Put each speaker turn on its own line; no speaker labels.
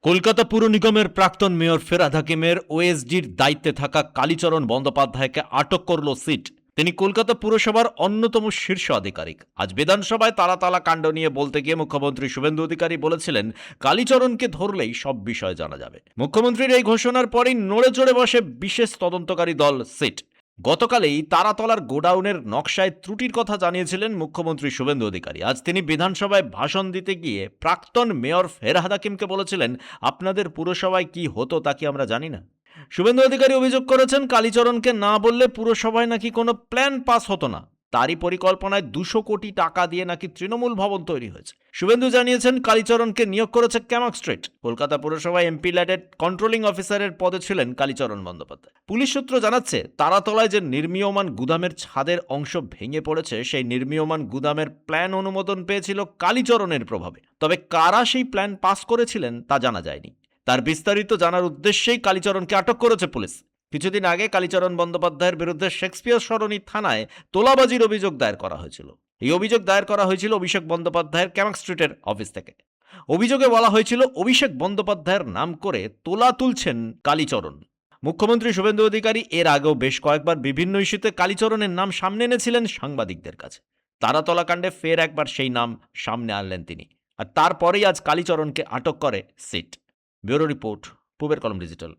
কলকাতা পুর নিগমের প্রাক্তন মেয়র ফেরহাদ হাকিমের ওএসডির দায়িত্বে থাকা কালীচরণ বন্দ্যোপাধ্যায়কে আটক করল সিট। তিনি কলকাতা পুরসভার অন্যতম শীর্ষ আধিকারিক। আজ বিধানসভায় তালা কাণ্ড নিয়ে বলতে গিয়ে মুখ্যমন্ত্রী শুভেন্দু অধিকারী বলেছিলেন, কালীচরণকে ধরলেই সব বিষয় জানা যাবে। মুখ্যমন্ত্রীর এই ঘোষণার পরেই নড়ে চড়ে বসে বিশেষ তদন্তকারী দল সিট। গতকালেই তারাতলার গোডাউনের নকশায় ত্রুটির কথা জানিয়েছিলেন মুখ্যমন্ত্রী শুভেন্দু অধিকারী। আজ তিনি বিধানসভায় ভাষণ দিতে গিয়ে প্রাক্তন মেয়র ফেরহাদ হাকিমকে বলেছিলেন, আপনাদের পুরসভায় কি হতো তা কি আমরা জানি না। শুভেন্দু অধিকারী অভিযোগ করেছেন, কালীচরণকে না বললে পুরসভায় নাকি কোনো প্ল্যান পাস হতো না। তারই পরিকল্পনায় 200 কোটি টাকা দিয়ে নাকি তৃণমূল ভবন তৈরি হয়েছে। শুভেন্দু জানিয়েছেন, কালীচরণকে নিয়োগ করেছে ক্যামাক স্ট্রিট। কলকাতা পুরসভায় এমপি ল্যাডের কন্ট্রোলিং অফিসারের পদে ছিলেন কালীচরণ বন্দ্যোপাধ্যায়। পুলিশ সূত্র জানাচ্ছে, তারাতলায় যে নির্মীয়মান গুদামের ছাদের অংশ ভেঙে পড়েছে, সেই নির্মীয়মান গুদামের প্ল্যান অনুমোদন পেয়েছিল কালীচরণের প্রভাবে। তবে কারা সেই প্ল্যান পাস করেছিলেন তা জানা যায়নি। তার বিস্তারিত জানার উদ্দেশ্যেই কালীচরণকে আটক করেছে পুলিশ। কিছুদিন আগে কালীচরণ বন্দ্যোপাধ্যায়ের বিরুদ্ধে শেক্সপিয়ার সরণি থানায় তোলাবাজির অভিযোগ দায়ের করা হয়েছিল। এই অভিযোগ দায়ের করা হয়েছিল অভিষেক বন্দ্যোপাধ্যায়ের ক্যামাক স্ট্রিটের অফিস থেকে। অভিযোগে বলা হয়েছিল, অভিষেক বন্দ্যোপাধ্যায়ের নাম করে তোলা তুলছেন কালীচরণ। মুখ্যমন্ত্রী শুভেন্দু অধিকারী এর আগেও বেশ কয়েকবার বিভিন্ন ইস্যুতে কালীচরণের নাম সামনে এনেছিলেন সাংবাদিকদের কাছে। তারাতলা কাণ্ডে ফের একবার সেই নাম সামনে আনলেন তিনি। আর তারপরেই আজ কালীচরণকে আটক করে সিট। ব্যুরো রিপোর্ট, পূবের কলম ডিজিটাল।